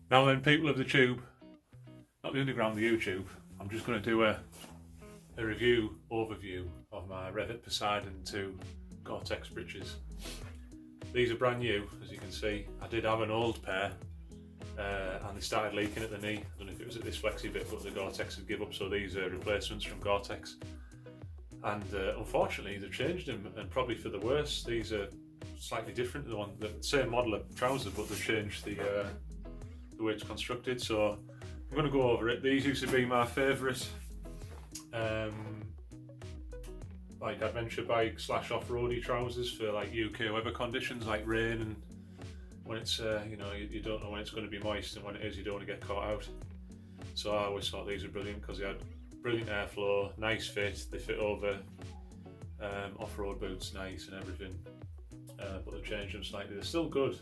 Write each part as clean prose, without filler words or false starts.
Now then, people of the tube, not the underground, the YouTube, I'm just going to do a review overview of my Revit Poseidon 2 Gore-Tex britches. These are brand new, as you can see. I did have an old pair and they started leaking at the knee. I don't know if it was at this flexi bit, but the Gore-Tex had give up, so these are replacements from Gore-Tex. And unfortunately they've changed them, and probably for the worse. These are slightly different to the same model of trouser, but they've changed the way it's constructed. So I'm going to go over it. These used to be my favourite like adventure bike / off-roady trousers for like UK weather conditions, like rain, and when it's you don't know when it's going to be moist, and when it is you don't want to get caught out. So I always thought these were brilliant because they had brilliant airflow, nice fit, they fit over off-road boots nice and everything, but they've changed them slightly. They're still good.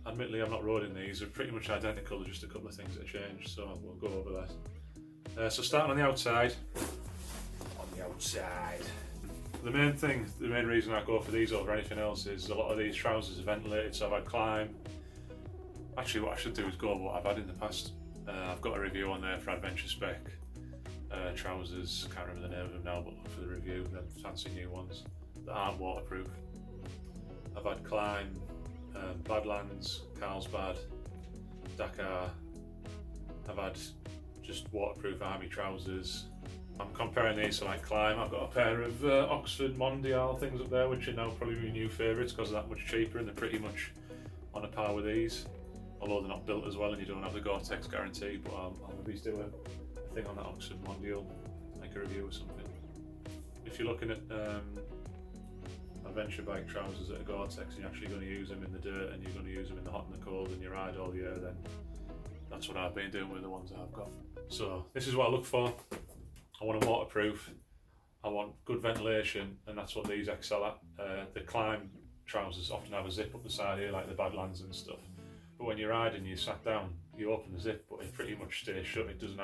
Admittedly, I'm not roading these, they're pretty much identical, there's just a couple of things that have changed, so we'll go over that. So starting on the outside. The main reason I go for these over anything else is a lot of these trousers are ventilated, so I've had Klim. Actually, what I should do is go over what I've had in the past. I've got a review on there for Adventure Spec trousers, can't remember the name of them now, but look for the review, the fancy new ones that aren't waterproof. I've had Klim, Badlands, Carlsbad, Dakar. I've had just waterproof army trousers. I'm comparing these to like Klim. I've got a pair of Oxford Mondial things up there, which are now probably my new favourites because they're that much cheaper and they're pretty much on a par with these. Although they're not built as well and you don't have the Gore-Tex guarantee, but I'll maybe do a thing on that Oxford Mondial, make a review or something. If you're looking at adventure bike trousers that are Gore-Tex and you're actually going to use them in the dirt and you're going to use them in the hot and the cold and you ride all year, then that's what I've been doing with the ones that I've got. So this is what I look for. I want them waterproof, I want good ventilation, and that's what these excel at. The Klim trousers often have a zip up the side here, like the Badlands and stuff. But when you're riding, you sat down, you open the zip, but it pretty much stays shut. It doesn't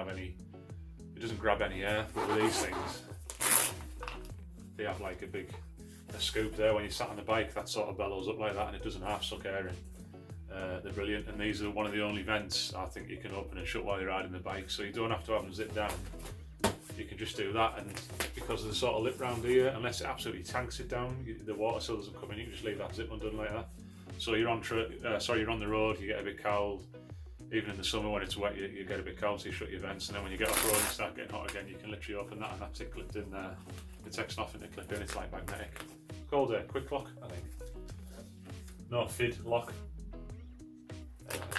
grab any air. But with these things, they have like a scoop there. When you sat on the bike, that sort of bellows up like that, and it doesn't half suck air in. They're brilliant, and these are one of the only vents I think you can open and shut while you're riding the bike, so you don't have to have them zip down. You can just do that, and because of the sort of lip round here, unless it absolutely tanks it down, the water still doesn't come in, you can just leave that zip undone like that. So you're on the road, you get a bit cold. Even in the summer when it's wet, you get a bit cold, so you shut your vents, and then when you get off road and start getting hot again, you can literally open that, and that's it clipped in there. It takes nothing to clip in, it's like magnetic. It's called a quick lock, I think. No, fid lock.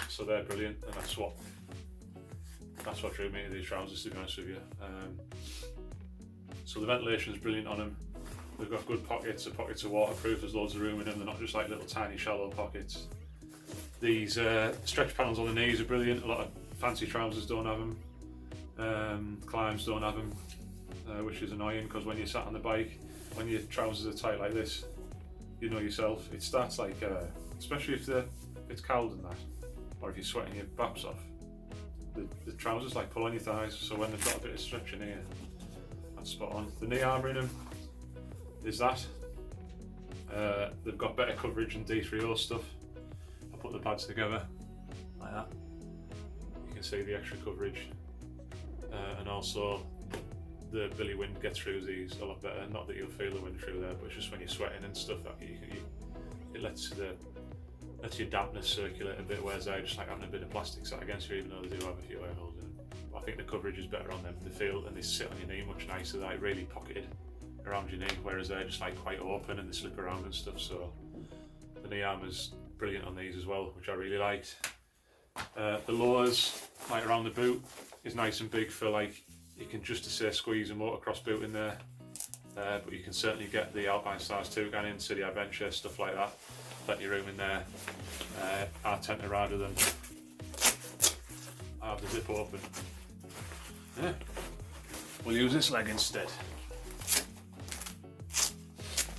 So they're brilliant, and that's what drew me to these trousers, to be honest with you. So the ventilation is brilliant on them. They've got good pockets. The pockets are waterproof. There's loads of room in them. They're not just like little tiny shallow pockets. These stretch panels on the knees are brilliant. A lot of fancy trousers don't have them. Klims don't have them, which is annoying because when you're sat on the bike, when your trousers are tight like this, you know yourself, it starts like, especially if it's cold and that, or if you're sweating your baps off. The trousers like pull on your thighs, so when they've got a bit of stretch in here, that's spot on. The knee armour in them is that. They've got better coverage than D3O stuff. I put the pads together like that. You can see the extra coverage, and also the billy wind gets through these a lot better. Not that you'll feel the wind through there, but it's just when you're sweating and stuff that it lets your dampness circulate a bit, whereas I just like having a bit of plastic sat against you, even though they do have a few air holes in them. I think the coverage is better on them. They feel and they sit on your knee much nicer. They're like really pocketed around your knee, whereas they're just like quite open and they slip around and stuff. So the knee armour's brilliant on these as well, which I really liked. The lowers, like around the boot, is nice and big for like, you can just to say squeeze a motocross boot in there. But you can certainly get the Alpine Stars 2 going in, City Adventure, stuff like that. Plenty of room in there. I tend to ride with them. I have the zip open. Yeah. We'll use this leg instead.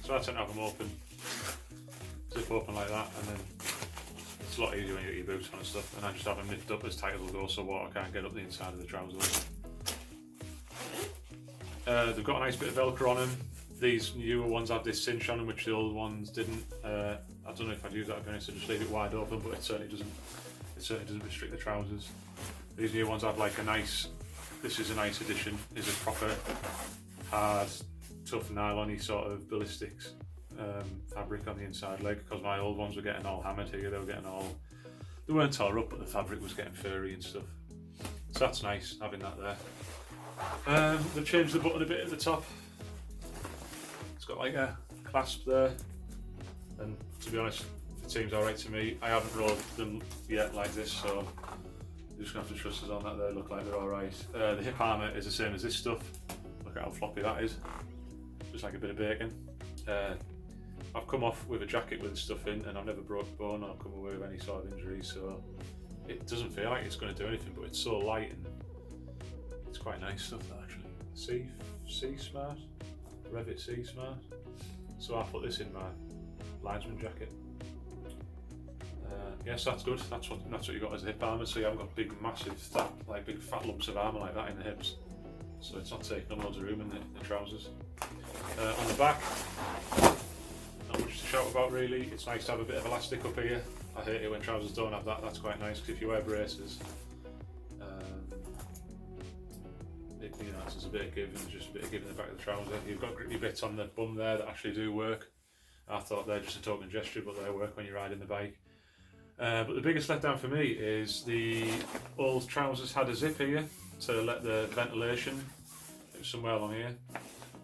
So I tend to have them open. Zip open like that, and then it's a lot easier when you get your boots on and stuff. And I just have them nipped up as tight as they'll go so water can't get up the inside of the trousers. They've got a nice bit of Velcro on them. These newer ones have this cinch on them, which the old ones didn't. I don't know if I'd use that, to be honest, so just leave it wide open, but it certainly it certainly doesn't restrict the trousers. These new ones have like a nice, this is a nice addition, is a proper hard, tough nylon-y sort of ballistics fabric on the inside leg, because my old ones were getting all hammered here, they weren't tore up, but the fabric was getting furry and stuff. So that's nice, having that there. They've changed the button a bit at the top. It's got like a clasp there, and to be honest, it seems alright to me. I haven't rolled them yet like this, so you're just going to have to trust us on that. They look like they're alright. The hip armour is the same as this stuff. Look at how floppy that is. Just like a bit of bacon. I've come off with a jacket with the stuff in, and I've never broke a bone or come away with any sort of injury, so it doesn't feel like it's going to do anything, but it's so light and it's quite nice stuff actually. C Smart? Revit C Smart. So I put this in my linesman jacket. Yes, that's good. That's what you got as a hip armour, so you haven't got big massive big fat lumps of armour like that in the hips. So it's not taking up loads of room in the trousers. On the back, not much to shout about really. It's nice to have a bit of elastic up here. I hate it when trousers don't have that. That's quite nice, because if you wear braces, there's a bit of give, and just a bit of give in the back of the trouser. You've got grippy bits on the bum there that actually do work. I thought they're just a token gesture, but they work when you're riding the bike. But the biggest letdown for me is the old trousers had a zip here to let the ventilation, it was somewhere along here.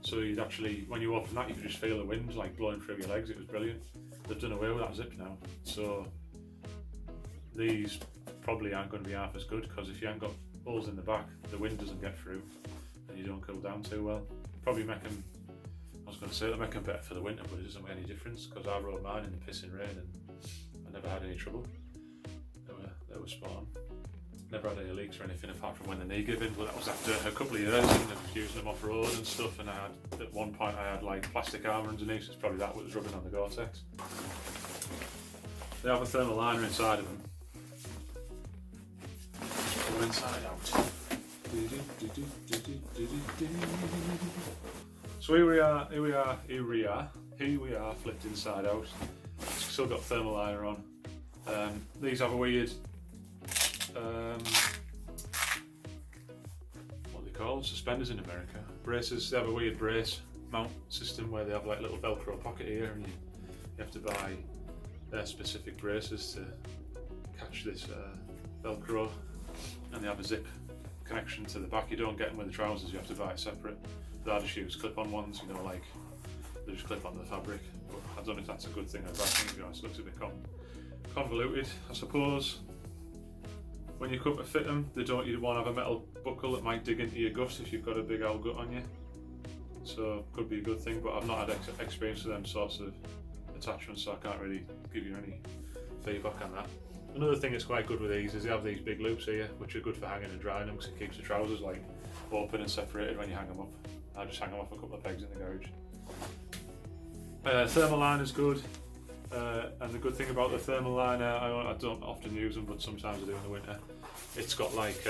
So you'd actually, when you open that, you could just feel the wind like blowing through your legs. It was brilliant. They've done away with that zip now. So these probably aren't going to be half as good, because if you haven't got holes in the back, the wind doesn't get through and you don't cool down too well. Probably make them, I was going to say they'll make them better for the winter, but it doesn't make any difference, because I rode mine in the pissing rain and I never had any trouble. They were spot on. Never had any leaks or anything apart from when the knee gave in, but that was after a couple of years and I was using them off road and stuff, and at one point I had like plastic armour underneath, so it's probably that was rubbing on the Gore-Tex. They have a thermal liner inside of them. Just pull them inside out. So here we are, flipped inside out. Still got thermal liner on. These have a weird, what are they called? Suspenders in America. Braces. They have a weird brace mount system where they have like little Velcro pocket here, and you have to buy their specific braces to catch this Velcro, and they have a zip connection to the back. You don't get them with the trousers, you have to buy it separate. I just use clip-on ones, you know, like they just clip onto the fabric. But I don't know if that's a good thing or a bad thing, to be honest. It looks a bit convoluted, I suppose. When you come to fit them, you want to have a metal buckle that might dig into your gut if you've got a big old gut on you. So could be a good thing, but I've not had experience with them sorts of attachments, so I can't really give you any feedback on that. Another thing that's quite good with these is they have these big loops here, which are good for hanging and drying them, because it keeps the trousers like open and separated when you hang them up. I just hang them off a couple of pegs in the garage. Thermal liner's good, and the good thing about the thermal liner, I don't often use them, but sometimes I do in the winter. It's got like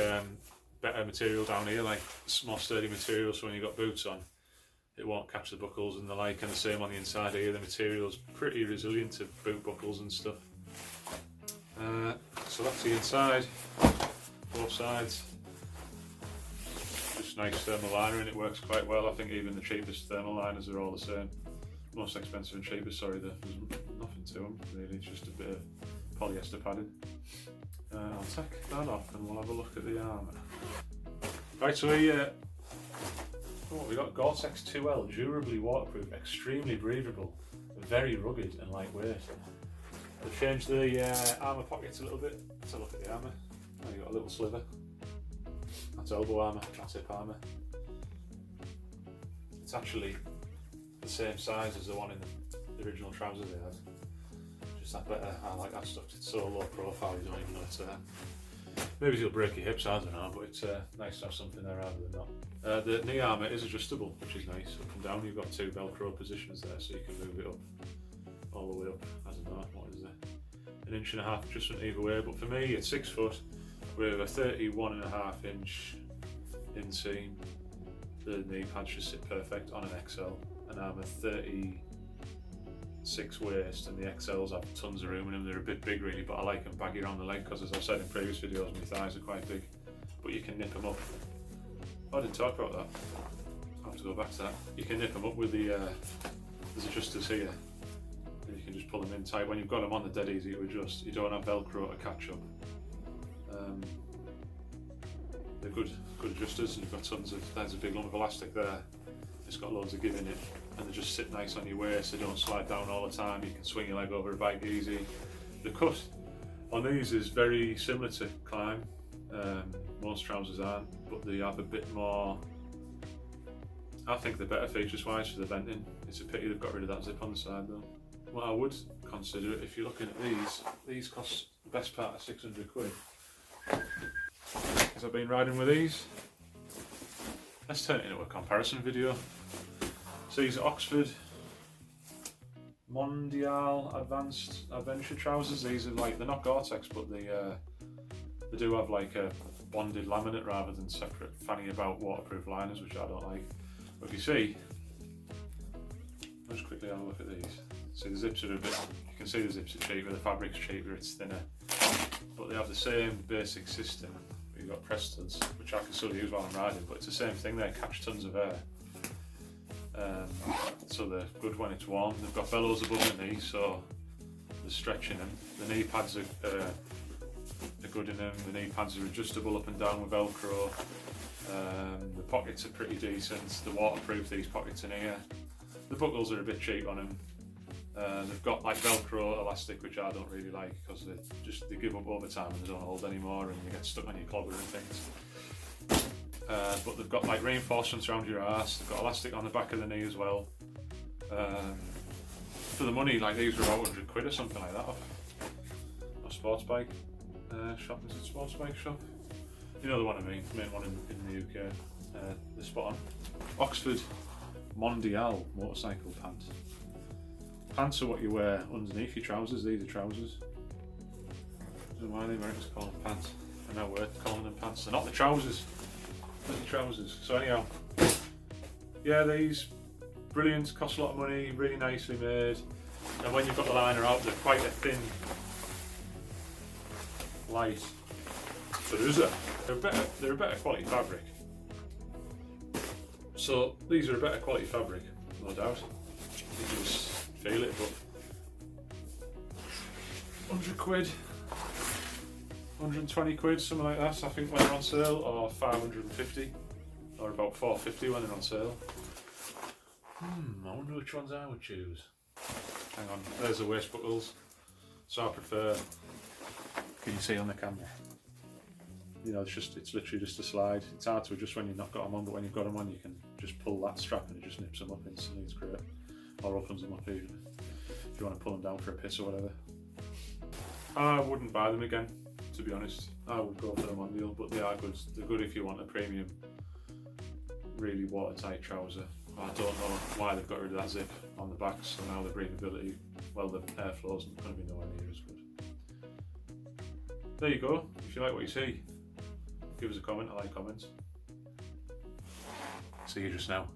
better material down here, like more sturdy material, so when you've got boots on, it won't catch the buckles and the like, and the same on the inside here. The material's pretty resilient to boot buckles and stuff. So that's the inside, both sides. Just nice thermal liner, and it works quite well. I think even the cheapest thermal liners are all the same. Most expensive and cheapest, sorry, there's nothing to them really, it's just a bit of polyester padding. I'll take that off and we'll have a look at the armour. Right, so here, we got Gore-Tex 2L, durably waterproof, extremely breathable, very rugged and lightweight. They've changed the armour pockets a little bit. Let's have a look at the armour. Oh, you've got a little sliver. That's elbow armour, that's hip armour. It's actually the same size as the one in the original trousers they had. Just that better, I like that stuff. It's so low profile you don't even know it's there. Maybe you'll break your hips, I don't know, but it's nice to have something there rather than not. The knee armour is adjustable, which is nice. Up and down, you've got two Velcro positions there, so you can move it up, all the way up. I don't know, what is it? 1.5 inches adjustment either way, but for me it's 6 foot with a 31.5 inch inseam. The knee pads just sit perfect on an XL, and I'm a 36 6 waist, and the XLs have tons of room in them. They're a bit big really, but I like them baggy around the leg because, as I've said in previous videos, my thighs are quite big, but you can nip them up. I didn't talk about that. I'll have to go back to that. You can nip them up with the, there's adjusters here, and you can just pull them in tight. When you've got them on, they're dead easy to adjust. You don't have Velcro to catch up. They're good adjusters, and you've got tons of, there's a big lump of elastic there. It's got loads of give in it, and they just sit nice on your waist. They don't slide down all the time. You can swing your leg over a bike easy. The cut on these is very similar to Klim. Most trousers aren't, but they have a bit more, I think they're better features wise for the venting. It's a pity they've got rid of that zip on the side though. What I would consider, if you're looking at these cost the best part of 600 quid. Because I've been riding with these. Let's turn it into a comparison video. So these are Oxford Mondial Advanced Adventure trousers. These are like, they're not Gore-Tex, but they do have like a bonded laminate rather than separate fanny about waterproof liners, which I don't like. But if you see, let's quickly have a look at these. See, the zips are a bit, you can see the zips are cheaper, the fabric's cheaper, it's thinner, but they have the same basic system. You've got press studs, which I can still use while I'm riding, but it's the same thing, they catch tons of air. So they're good when it's warm. They've got bellows above the knee, so they're stretching them. The knee pads are good in them. The knee pads are adjustable up and down with Velcro. The pockets are pretty decent. They're waterproof, these pockets in here. The buckles are a bit cheap on them. They've got like Velcro elastic, which I don't really like because they give up over time and they don't hold anymore, and you get stuck on your clogger and things. But they've got like reinforcements around your arse. They've got elastic on the back of the knee as well. For the money, like these were about 100 quid or something like that off sports bike shop. Is it sports bike shop? You know the one I mean, the main one in the UK. They're spot on. Oxford Mondial motorcycle pants. Pants are what you wear underneath your trousers. These are trousers. I don't know why the Americans call them pants, and now we're calling them pants. They're not the trousers. They're the trousers. So anyhow, yeah, these brilliant, cost a lot of money, really nicely made. And when you've got the liner out, they're quite a thin, light. So they're a better quality fabric. So these are a better quality fabric, no doubt. You can just feel it, but 100 quid, 120 quid, something like that, I think, when they're on sale, or 550, or about 450 when they're on sale. I wonder which ones I would choose. Hang on, there's the waist buckles. So I prefer, can you see on the camera? You know, it's literally just a slide. It's hard to adjust when you've not got them on, but when you've got them on, you can just pull that strap and it just nips them up instantly. It's great. Or opens them up even, if you want to pull them down for a piss or whatever. I wouldn't buy them again, to be honest. I would go for the Mondial, but they are good. They're good if you want a premium, really watertight trouser. I don't know why they've got rid of that zip on the back, so now the breathability, well, the airflow's not going to be nowhere near as good. There you go. If you like what you see, give us a comment. I like comments. See you just now.